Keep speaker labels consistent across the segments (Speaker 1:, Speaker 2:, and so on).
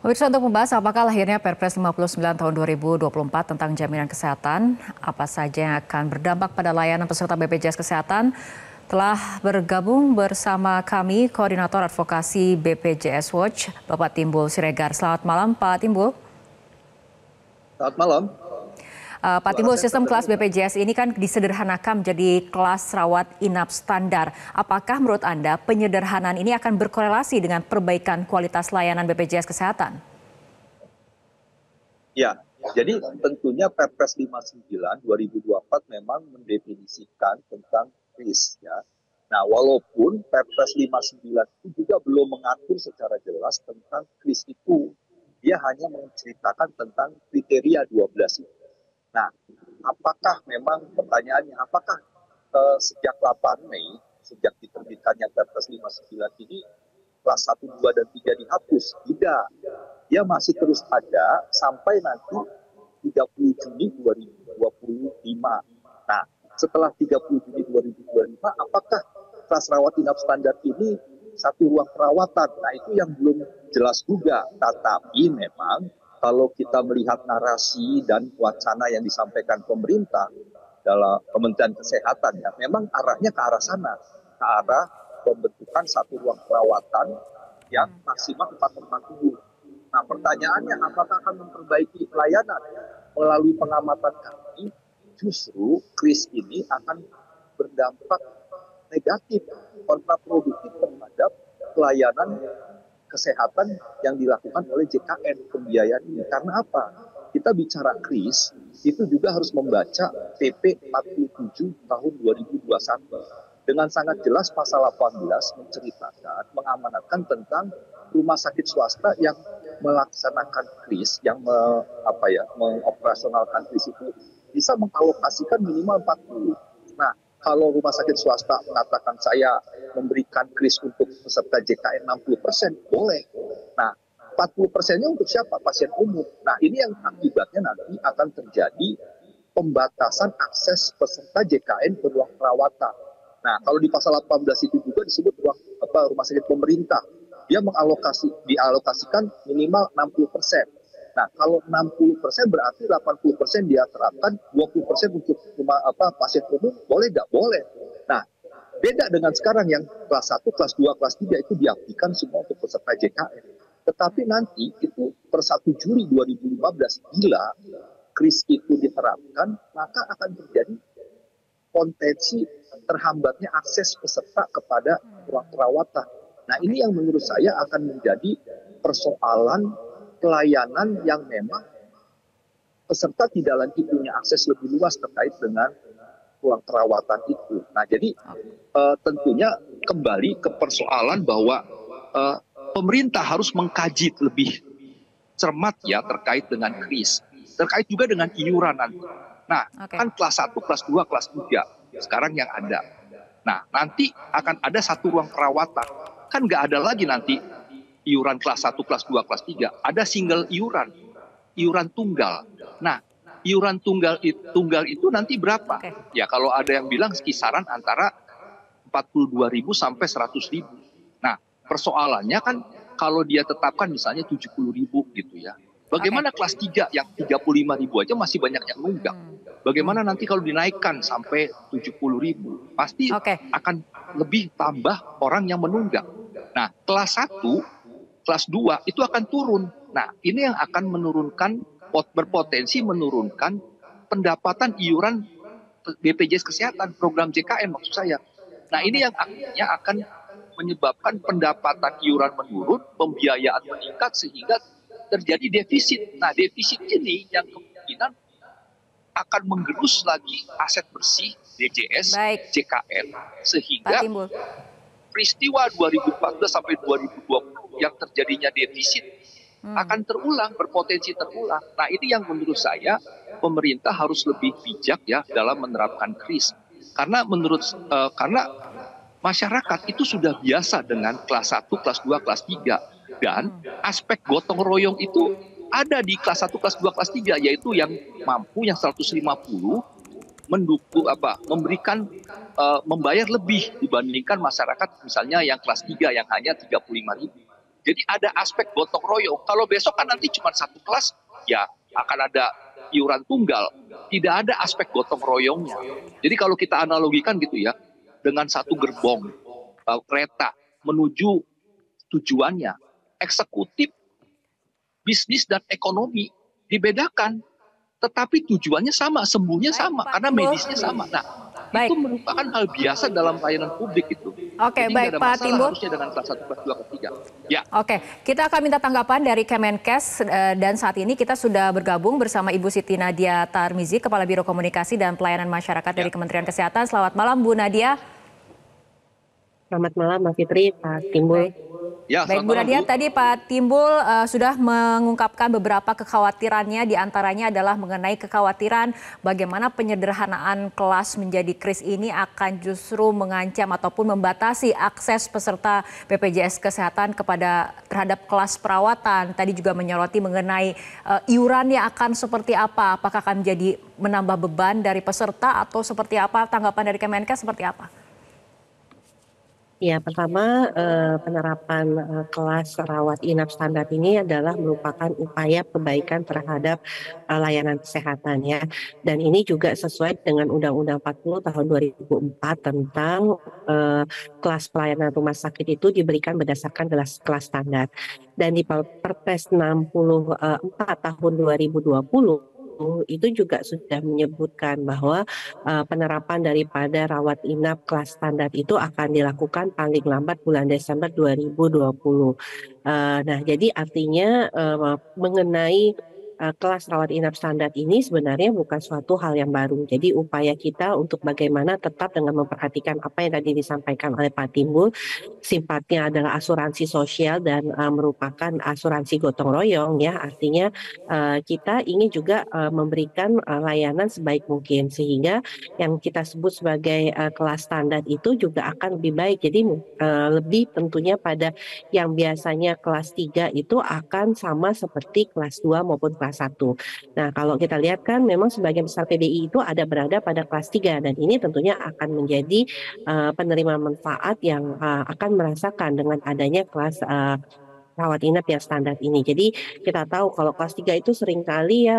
Speaker 1: Pemirsa, untuk membahas apakah lahirnya Perpres 59 tahun 2024 tentang jaminan kesehatan, apa saja yang akan berdampak pada layanan peserta BPJS Kesehatan, telah bergabung bersama kami Koordinator Advokasi BPJS Watch, Bapak Timbul Siregar. Selamat malam, Pak Timbul.
Speaker 2: Selamat malam.
Speaker 1: Pak Timbul, sistem kelas BPJS ini kan disederhanakan menjadi kelas rawat inap standar. Apakah menurut Anda penyederhanaan ini akan berkorelasi dengan perbaikan kualitas layanan BPJS Kesehatan?
Speaker 2: Ya, jadi tentunya Perpres 59 2024 memang mendefinisikan tentang KRIS ya. Nah, walaupun Perpres 59 itu juga belum mengatur secara jelas tentang KRIS itu. Dia hanya menceritakan tentang kriteria 12 itu. Nah, apakah memang pertanyaannya, apakah sejak 8 Mei, sejak diterbitkannya Perpres 59 ini, kelas 1, 2, dan 3 dihapus? Tidak. Dia masih terus ada sampai nanti 30 Juni 2025. Nah, setelah 30 Juni 2025, apakah kelas rawat inap standar ini satu ruang perawatan? Nah, itu yang belum jelas juga. Tetapi memang kalau kita melihat narasi dan wacana yang disampaikan pemerintah dalam Kementerian Kesehatan, ya memang arahnya ke arah sana, ke arah pembentukan satu ruang perawatan yang maksimal 4 tempat tidur. Nah, pertanyaannya apakah akan memperbaiki pelayanan? Melalui pengamatan kami, justru kris ini akan berdampak negatif, kontraproduktif terhadap pelayanan kesehatan yang dilakukan oleh JKN pembiayaan ini. Karena apa? Kita bicara kris, itu juga harus membaca PP 47 tahun 2021. Dengan sangat jelas pasal 18 menceritakan, mengamanatkan tentang rumah sakit swasta yang melaksanakan kris, yang mengoperasionalkan kris itu bisa mengalokasikan minimal 40. Nah, kalau rumah sakit swasta mengatakan saya memberikan kris untuk peserta JKN 60%, boleh. Nah, 40%-nya untuk siapa? Pasien umum. Nah, ini yang akibatnya nanti akan terjadi pembatasan akses peserta JKN ke ruang perawatan. Nah, kalau di pasal 18 itu juga disebut rumah sakit pemerintah. Dia dialokasikan minimal 60%. Nah, kalau 60% berarti 80% dia terapkan, 20% untuk pasien umum, boleh nggak? Boleh. Nah, beda dengan sekarang yang kelas 1, kelas 2, kelas 3 itu diaplikasikan semua untuk peserta JKN. Tetapi nanti itu per 1 Juli 2015, bila kris itu diterapkan, maka akan terjadi potensi terhambatnya akses peserta kepada ruang perawatan. Nah, ini yang menurut saya akan menjadi persoalan pelayanan yang memang peserta tidak lagi punya akses lebih luas terkait dengan ruang perawatan itu. Nah, jadi tentunya kembali ke persoalan bahwa pemerintah harus mengkaji lebih cermat ya terkait dengan kris, terkait juga dengan iuran nanti. Nah, kan kelas 1, kelas 2, kelas 3 sekarang yang ada. Nah, nanti akan ada satu ruang perawatan. Kan nggak ada lagi nanti iuran kelas 1, kelas 2, kelas 3. Ada single iuran tunggal. Nah, iuran tunggal itu nanti berapa? Ya, kalau ada yang bilang kisaran antara 42.000 sampai 100.000. Nah, persoalannya kan kalau dia tetapkan misalnya 70.000 gitu ya. Bagaimana kelas 3 yang 35.000 aja masih banyak yang nunggak. Bagaimana nanti kalau dinaikkan sampai 70.000? Pasti akan lebih tambah orang yang menunggak. Nah, kelas 1, kelas 2 itu akan turun. Nah, ini yang akan berpotensi menurunkan pendapatan iuran BPJS Kesehatan, program JKN maksud saya. Nah, ini yang akhirnya akan menyebabkan pendapatan iuran menurun, pembiayaan meningkat sehingga terjadi defisit. Nah, defisit ini yang kemungkinan akan menggerus lagi aset bersih BPJS JKN sehingga peristiwa 2014 sampai 2020 yang terjadinya defisit akan terulang, berpotensi terulang. Nah, ini yang menurut saya pemerintah harus lebih bijak ya dalam menerapkan kris. Karena karena masyarakat itu sudah biasa dengan kelas 1, kelas 2, kelas 3 dan aspek gotong royong itu ada di kelas 1, kelas 2, kelas 3 yaitu yang mampu yang 150 mendukung memberikan membayar lebih dibandingkan masyarakat misalnya yang kelas 3 yang hanya 35.000. Jadi ada aspek gotong royong. Kalau besok kan nanti cuma satu kelas, ya akan ada iuran tunggal. Tidak ada aspek gotong royongnya. Jadi kalau kita analogikan gitu ya, dengan satu gerbong kereta menuju tujuannya, eksekutif, bisnis, dan ekonomi dibedakan. Tetapi tujuannya sama, sembuhnya sama, karena medisnya sama. Nah, itu merupakan hal biasa dalam pelayanan publik itu.
Speaker 1: Oke,
Speaker 2: jadi
Speaker 1: baik Pak Timbul.
Speaker 2: Harusnya dengan kelas 1, kelas 2, kelas 3. Ya.
Speaker 1: Oke, kita akan minta tanggapan dari Kemenkes dan saat ini kita sudah bergabung bersama Ibu Siti Nadia Tarmizi, Kepala Biro Komunikasi dan Pelayanan Masyarakat dari Kementerian Kesehatan. Selamat malam Bu Nadia.
Speaker 3: Selamat malam Mbak Fitri, Pak Timbul.
Speaker 1: Baik Bu Nadia, tadi Pak Timbul sudah mengungkapkan beberapa kekhawatirannya, diantaranya adalah mengenai kekhawatiran bagaimana penyederhanaan kelas menjadi KRIS ini akan justru mengancam ataupun membatasi akses peserta BPJS Kesehatan terhadap kelas perawatan. Tadi juga menyoroti mengenai iurannya akan seperti apa, apakah akan menjadi menambah beban dari peserta atau seperti apa, tanggapan dari Kemenkes seperti apa?
Speaker 3: Ya, pertama penerapan kelas rawat inap standar ini adalah merupakan upaya perbaikan terhadap layanan kesehatan ya. Dan ini juga sesuai dengan Undang-Undang 40 tahun 2004 tentang kelas pelayanan rumah sakit itu diberikan berdasarkan kelas standar. Dan di Perpres 64 tahun 2020 itu juga sudah menyebutkan bahwa penerapan daripada rawat inap kelas standar itu akan dilakukan paling lambat bulan Desember 2020. Nah, jadi artinya mengenai kelas rawat inap standar ini sebenarnya bukan suatu hal yang baru. Jadi upaya kita untuk bagaimana tetap dengan memperhatikan apa yang tadi disampaikan oleh Pak Timbul, sifatnya adalah asuransi sosial dan merupakan asuransi gotong royong ya. Artinya kita ingin juga memberikan layanan sebaik mungkin sehingga yang kita sebut sebagai kelas standar itu juga akan lebih baik. Jadi lebih tentunya pada yang biasanya kelas 3 itu akan sama seperti kelas 2 maupun kelas 1. Nah, kalau kita lihat kan memang sebagian besar PBI itu ada berada pada kelas 3 dan ini tentunya akan menjadi penerima manfaat yang akan merasakan dengan adanya kelas rawat inap yang standar ini. Jadi kita tahu kalau kelas 3 itu seringkali ya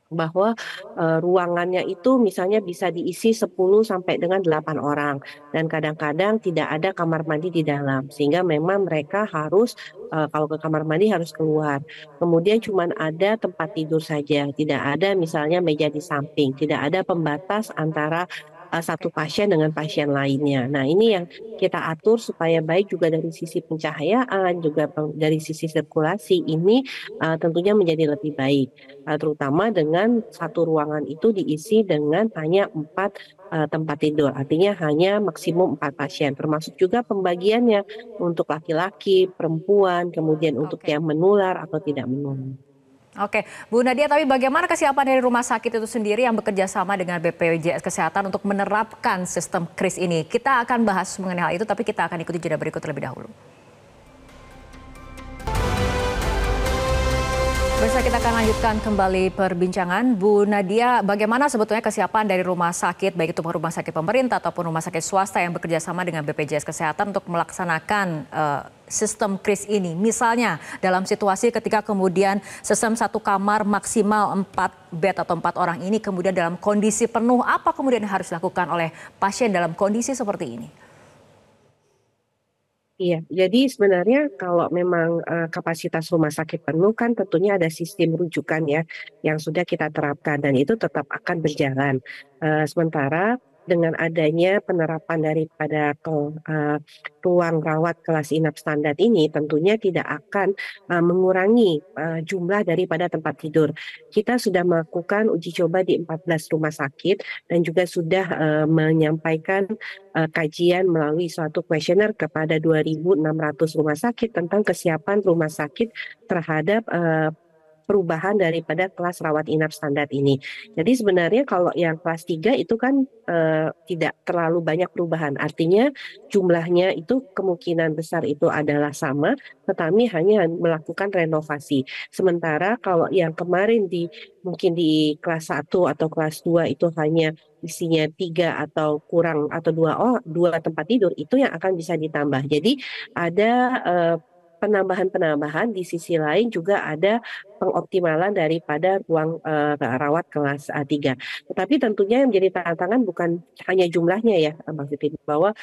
Speaker 3: bahwa ruangannya itu misalnya bisa diisi 10 sampai dengan 8 orang dan kadang-kadang tidak ada kamar mandi di dalam sehingga memang mereka harus kalau ke kamar mandi harus keluar. Kemudian cuma ada tempat tidur saja, tidak ada misalnya meja di samping, tidak ada pembatas antara satu pasien dengan pasien lainnya. Nah, ini yang kita atur supaya baik juga dari sisi pencahayaan, juga dari sisi sirkulasi ini tentunya menjadi lebih baik. Terutama dengan satu ruangan itu diisi dengan hanya 4 tempat tidur, artinya hanya maksimum 4 pasien, termasuk juga pembagiannya untuk laki-laki, perempuan, kemudian untuk yang menular atau tidak menular.
Speaker 1: Oke, Bu Nadia, tapi bagaimana kesiapan dari rumah sakit itu sendiri yang bekerja sama dengan BPJS Kesehatan untuk menerapkan sistem KRIS ini? Kita akan bahas mengenai hal itu, tapi kita akan ikuti jeda berikut terlebih dahulu. Pemirsa, kita akan lanjutkan kembali perbincangan. Bu Nadia, bagaimana sebetulnya kesiapan dari rumah sakit, baik itu rumah sakit pemerintah ataupun rumah sakit swasta yang bekerja sama dengan BPJS Kesehatan untuk melaksanakan sistem KRIS ini? Misalnya dalam situasi ketika kemudian sistem satu kamar maksimal 4 bed atau 4 orang ini kemudian dalam kondisi penuh, apa kemudian yang harus dilakukan oleh pasien dalam kondisi seperti ini?
Speaker 3: Iya, jadi sebenarnya kalau memang kapasitas rumah sakit penuh kan tentunya ada sistem rujukan ya yang sudah kita terapkan dan itu tetap akan berjalan. Sementara dengan adanya penerapan daripada ruang rawat kelas inap standar ini tentunya tidak akan mengurangi jumlah daripada tempat tidur. Kita sudah melakukan uji coba di 14 rumah sakit dan juga sudah menyampaikan kajian melalui suatu kuesioner kepada 2.600 rumah sakit tentang kesiapan rumah sakit terhadap perubahan daripada kelas rawat inap standar ini. Jadi sebenarnya kalau yang kelas 3 itu kan tidak terlalu banyak perubahan. Artinya jumlahnya itu kemungkinan besar itu adalah sama, tetapi hanya melakukan renovasi. Sementara kalau yang kemarin mungkin di kelas 1 atau kelas 2 itu hanya isinya 3 atau kurang atau 2 tempat tidur itu yang akan bisa ditambah. Jadi ada penambahan-penambahan, di sisi lain juga ada pengoptimalan daripada ruang rawat kelas 3. Tetapi tentunya yang menjadi tantangan bukan hanya jumlahnya ya, Mbak Fitri, bahwa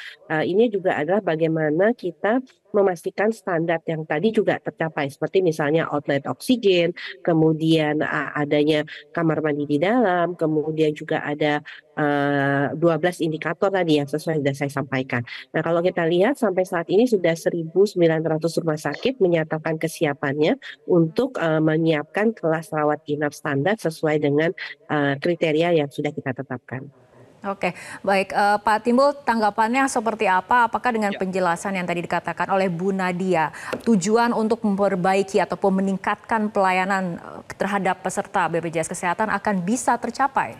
Speaker 3: ini juga adalah bagaimana kita memastikan standar yang tadi juga tercapai, seperti misalnya outlet oksigen, kemudian adanya kamar mandi di dalam, kemudian juga ada 12 indikator tadi yang sesuai sudah saya sampaikan. Nah, kalau kita lihat sampai saat ini sudah 1.900 rumah sakit menyatakan kesiapannya untuk menyiapkan kelas rawat inap standar sesuai dengan kriteria yang sudah kita tetapkan.
Speaker 1: Oke, baik Pak Timbul, tanggapannya seperti apa? Apakah dengan penjelasan yang tadi dikatakan oleh Bu Nadia, tujuan untuk memperbaiki ataupun meningkatkan pelayanan terhadap peserta BPJS Kesehatan akan bisa tercapai?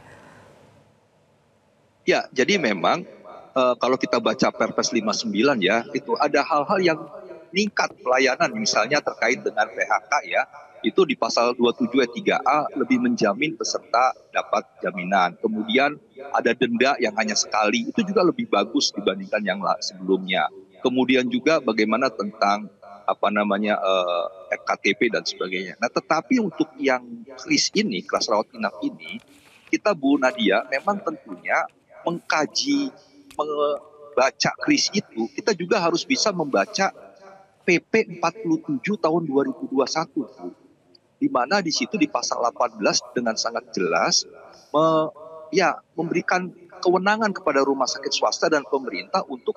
Speaker 2: Ya, jadi memang kalau kita baca Perpres 59 ya, itu ada hal-hal yang meningkat pelayanan, misalnya terkait dengan PHK ya, itu di pasal 27 ayat 3A lebih menjamin peserta dapat jaminan. Kemudian ada denda yang hanya sekali, itu juga lebih bagus dibandingkan yang sebelumnya. Kemudian juga bagaimana tentang FKTP dan sebagainya. Nah, tetapi untuk yang KRIS ini, kelas rawat inap ini, kita Bu Nadia memang tentunya mengkaji, membaca KRIS itu, kita juga harus bisa membaca PP 47 tahun 2021, di mana di situ di pasal 18 dengan sangat jelas memberikan kewenangan kepada rumah sakit swasta dan pemerintah untuk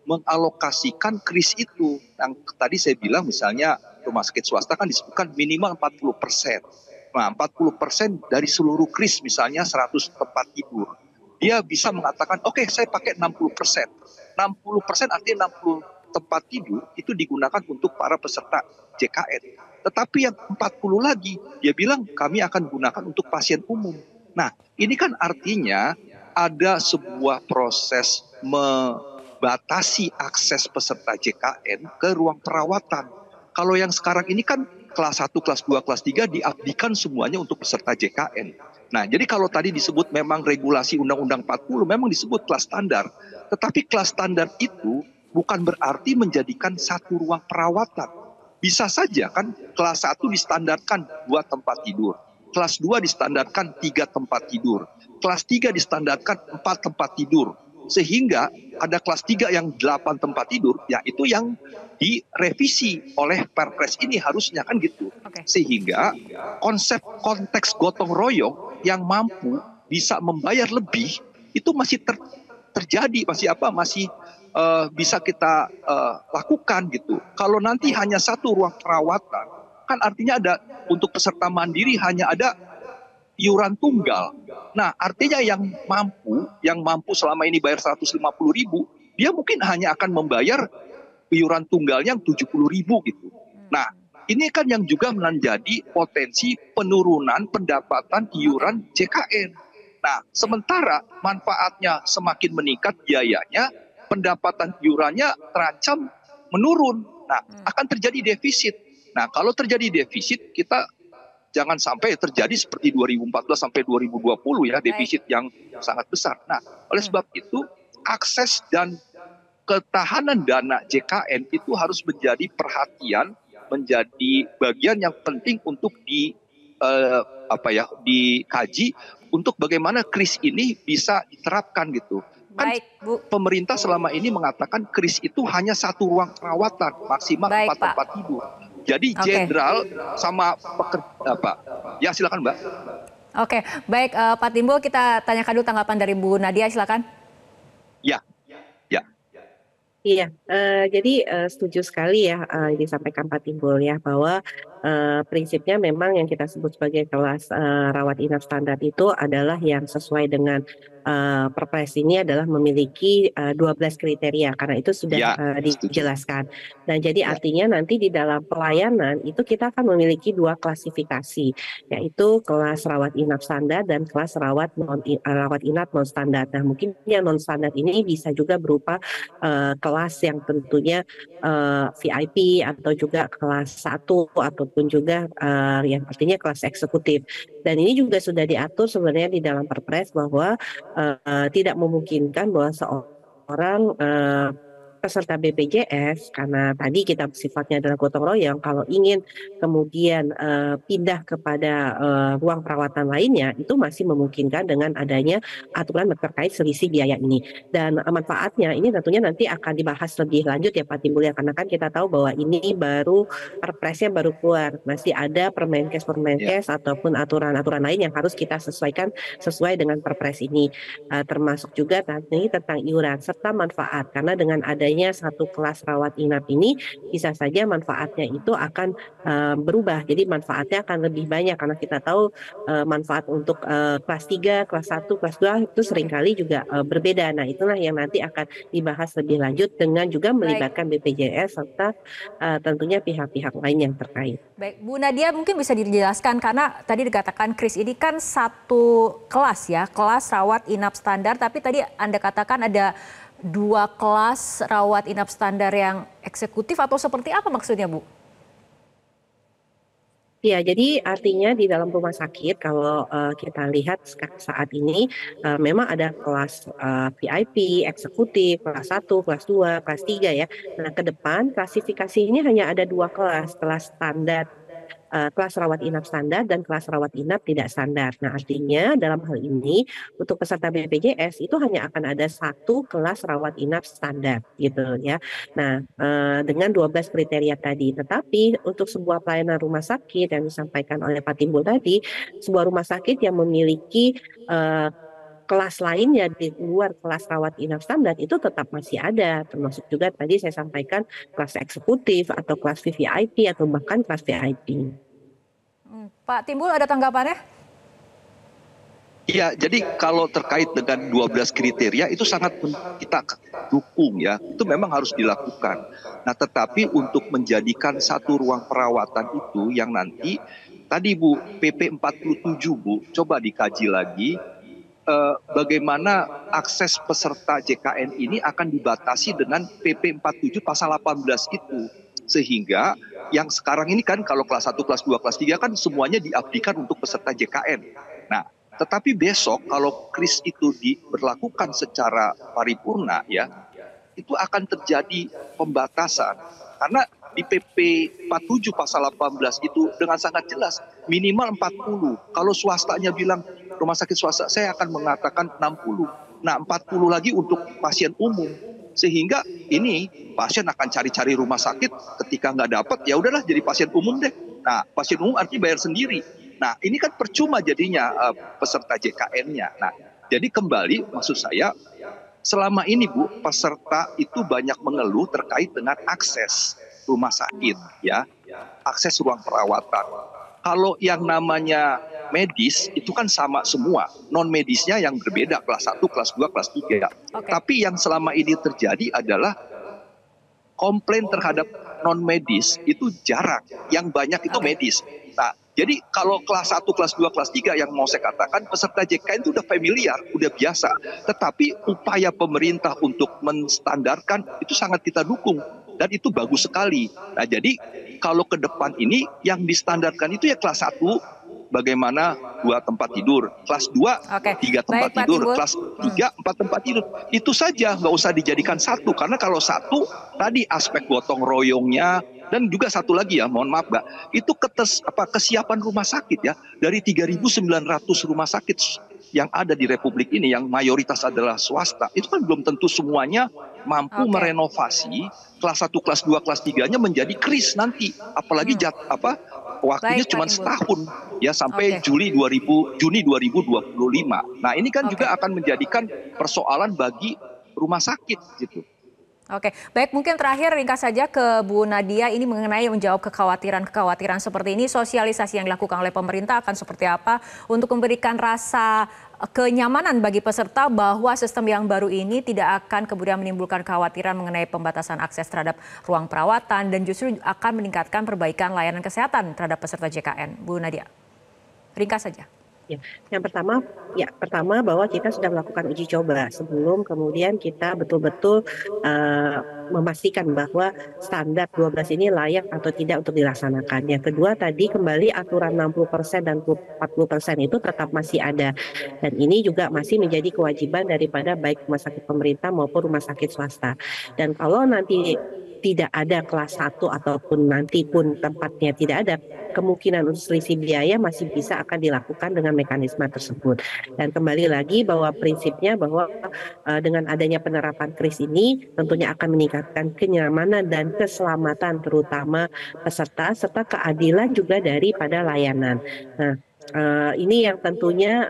Speaker 2: mengalokasikan KRIS itu. Yang tadi saya bilang misalnya rumah sakit swasta kan disebutkan minimal 40%. Nah, 40% dari seluruh KRIS misalnya 100 tempat tidur. Dia bisa mengatakan, oke, saya pakai 60%. 60% artinya 60 tempat tidur itu digunakan untuk para peserta JKN. Tetapi yang 40 lagi, dia bilang kami akan gunakan untuk pasien umum. Nah, ini kan artinya ada sebuah proses membatasi akses peserta JKN ke ruang perawatan. Kalau yang sekarang ini kan kelas 1, kelas 2, kelas 3 diabdikan semuanya untuk peserta JKN. Nah, jadi kalau tadi disebut memang regulasi Undang-Undang 40 memang disebut kelas standar. Tetapi kelas standar itu bukan berarti menjadikan satu ruang perawatan. Bisa saja kan kelas 1 distandarkan 2 tempat tidur. Kelas 2 distandarkan 3 tempat tidur. Kelas 3 distandarkan 4 tempat tidur. Sehingga ada kelas 3 yang 8 tempat tidur, ya itu yang direvisi oleh Perpres ini harusnya kan gitu. Sehingga konsep konteks gotong royong yang mampu bisa membayar lebih itu masih terjadi, masih bisa kita lakukan gitu. Kalau nanti hanya satu ruang perawatan, kan artinya ada untuk peserta mandiri hanya ada iuran tunggal. Nah, artinya yang mampu selama ini bayar 150.000, dia mungkin hanya akan membayar iuran tunggalnya 70.000 gitu. Nah, ini kan yang juga menjadi potensi penurunan pendapatan iuran JKN. Nah, sementara manfaatnya semakin meningkat biayanya, pendapatan iurannya terancam menurun. Nah, akan terjadi defisit. Nah, kalau terjadi defisit, kita jangan sampai terjadi seperti 2014 sampai 2020 ya, defisit yang sangat besar. Nah, oleh sebab itu, akses dan ketahanan dana JKN itu harus menjadi perhatian, menjadi bagian yang penting untuk dikaji untuk bagaimana KRIS ini bisa diterapkan gitu. Kan pemerintah selama ini mengatakan KRIS itu hanya satu ruang perawatan maksimal 4 tempat tidur. Jadi jenderal sama pekerja ya silakan Mbak.
Speaker 1: Oke, baik Pak Timbul, kita tanyakan dulu tanggapan dari Bu Nadia, silakan.
Speaker 2: Ya.
Speaker 3: Iya, jadi setuju sekali ya yang disampaikan Pak Timbul ya, bahwa prinsipnya memang yang kita sebut sebagai kelas rawat inap standar itu adalah yang sesuai dengan Perpres ini adalah memiliki 12 kriteria, karena itu sudah dijelaskan. Dan jadi artinya nanti di dalam pelayanan itu kita akan memiliki 2 klasifikasi, yaitu kelas rawat inap standar dan kelas rawat inap non standar. Nah, mungkin yang non standar ini bisa juga berupa kelas yang tentunya VIP atau juga kelas 1 ataupun juga yang artinya kelas eksekutif. Dan ini juga sudah diatur sebenarnya di dalam Perpres bahwa tidak memungkinkan bahwa seorang peserta BPJS, karena tadi kita sifatnya adalah gotong royong, kalau ingin kemudian pindah kepada ruang perawatan lainnya, itu masih memungkinkan dengan adanya aturan terkait selisih biaya ini. Dan manfaatnya ini tentunya nanti akan dibahas lebih lanjut ya Pak Timbul ya, karena kan kita tahu bahwa ini baru perpresnya baru keluar, masih ada Permenkes ataupun aturan-aturan lain yang harus kita sesuaikan sesuai dengan perpres ini. Termasuk juga nanti tentang iuran serta manfaat, karena dengan adanya satu kelas rawat inap ini bisa saja manfaatnya itu akan berubah, jadi manfaatnya akan lebih banyak karena kita tahu manfaat untuk kelas 3, kelas 1, kelas 2 itu seringkali juga berbeda. Nah itulah yang nanti akan dibahas lebih lanjut dengan juga melibatkan BPJS serta tentunya pihak-pihak lain yang terkait.
Speaker 1: Baik, Bu Nadia mungkin bisa dijelaskan karena tadi dikatakan Kris ini kan satu kelas ya, kelas rawat inap standar, tapi tadi Anda katakan ada 2 kelas rawat inap standar yang eksekutif atau seperti apa maksudnya Bu?
Speaker 3: Ya, jadi artinya di dalam rumah sakit kalau kita lihat saat ini memang ada kelas VIP, eksekutif, kelas 1, kelas 2, kelas 3 ya. Nah, ke depan klasifikasi ini hanya ada 2 kelas, kelas standar, kelas rawat inap standar dan kelas rawat inap tidak standar. Nah, artinya dalam hal ini untuk peserta BPJS itu hanya akan ada 1 kelas rawat inap standar gitu ya. Nah, dengan 12 kriteria tadi. Tetapi untuk sebuah pelayanan rumah sakit yang disampaikan oleh Pak Timbul tadi, sebuah rumah sakit yang memiliki kelas lainnya di luar kelas rawat inap standar itu tetap masih ada, termasuk juga tadi saya sampaikan kelas eksekutif atau kelas VVIP atau bahkan kelas VIP.
Speaker 1: Pak Timbul ada tanggapannya?
Speaker 2: Iya, jadi kalau terkait dengan 12 kriteria itu sangat kita dukung ya, itu memang harus dilakukan. Nah tetapi untuk menjadikan satu ruang perawatan itu yang nanti, tadi Bu, PP 47 Bu, coba dikaji lagi, bagaimana akses peserta JKN ini akan dibatasi dengan PP 47 pasal 18 itu. Sehingga yang sekarang ini kan kalau kelas 1, kelas 2, kelas 3 kan semuanya diabdikan untuk peserta JKN. Nah, tetapi besok kalau kris itu diberlakukan secara paripurna ya, itu akan terjadi pembatasan. Karena di PP 47 pasal 18 itu dengan sangat jelas minimal 40. Kalau swastanya bilang rumah sakit swasta saya akan mengatakan 60. Nah 40 lagi untuk pasien umum. Sehingga ini pasien akan cari-cari rumah sakit ketika nggak dapat ya udahlah jadi pasien umum deh. Nah pasien umum artinya bayar sendiri. Nah ini kan percuma jadinya peserta JKN-nya. Nah jadi kembali maksud saya selama ini Bu peserta itu banyak mengeluh terkait dengan akses rumah sakit ya, akses ruang perawatan. Kalau yang namanya medis itu kan sama semua, non medisnya yang berbeda kelas 1, kelas 2, kelas 3. Tapi yang selama ini terjadi adalah komplain terhadap non medis itu jarang, yang banyak itu medis. Nah, jadi kalau kelas 1, kelas 2, kelas 3 yang mau saya katakan peserta JKN itu udah familiar, udah biasa. Tetapi upaya pemerintah untuk menstandarkan itu sangat kita dukung. Dan itu bagus sekali. Nah jadi kalau ke depan ini yang distandarkan itu ya kelas 1 bagaimana 2 tempat tidur, kelas 2 3 tempat tidur, kelas 3 4 tempat tidur. Itu saja, nggak usah dijadikan 1 karena kalau 1 tadi aspek gotong royongnya dan juga satu lagi ya, mohon maaf Mbak, itu kesiapan rumah sakit ya dari 3.900 rumah sakit yang ada di Republik ini yang mayoritas adalah swasta, itu kan belum tentu semuanya mampu merenovasi kelas 1, kelas 2, kelas 3-nya menjadi kris nanti. Apalagi waktunya cuma setahun ya sampai Juni 2025. Nah, ini kan juga akan menjadikan persoalan bagi rumah sakit gitu.
Speaker 1: Oke, baik mungkin terakhir ringkas saja ke Bu Nadia ini mengenai menjawab kekhawatiran seperti ini, sosialisasi yang dilakukan oleh pemerintah akan seperti apa untuk memberikan rasa kenyamanan bagi peserta bahwa sistem yang baru ini tidak akan kemudian menimbulkan kekhawatiran mengenai pembatasan akses terhadap ruang perawatan dan justru akan meningkatkan perbaikan layanan kesehatan terhadap peserta JKN. Bu Nadia, ringkas saja.
Speaker 3: Ya, yang pertama bahwa kita sudah melakukan uji coba sebelum kemudian kita betul-betul memastikan bahwa standar 12 ini layak atau tidak untuk dilaksanakan. Yang kedua tadi kembali aturan 60% dan 40% itu tetap masih ada. Dan ini juga masih menjadi kewajiban daripada baik rumah sakit pemerintah maupun rumah sakit swasta. Dan kalau nanti tidak ada kelas 1 ataupun nanti pun tempatnya tidak ada, kemungkinan untuk selisih biaya masih bisa akan dilakukan dengan mekanisme tersebut. Dan kembali lagi bahwa prinsipnya bahwa dengan adanya penerapan KRIS ini tentunya akan meningkatkan kenyamanan dan keselamatan terutama peserta serta keadilan juga daripada layanan. Nah, ini yang tentunya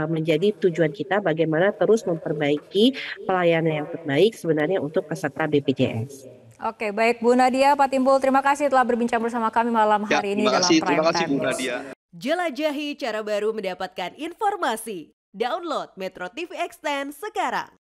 Speaker 3: menjadi tujuan kita bagaimana terus memperbaiki pelayanan yang terbaik sebenarnya untuk peserta BPJS.
Speaker 1: Oke, baik Bu Nadia, Pak Timbul, terima kasih telah berbincang bersama kami malam hari ini dalam
Speaker 2: terima
Speaker 1: Prime
Speaker 2: kasih
Speaker 1: Time
Speaker 2: Bu
Speaker 1: News.
Speaker 2: Nadia.
Speaker 4: Jelajahi cara baru mendapatkan informasi. Download Metro TV Extend sekarang.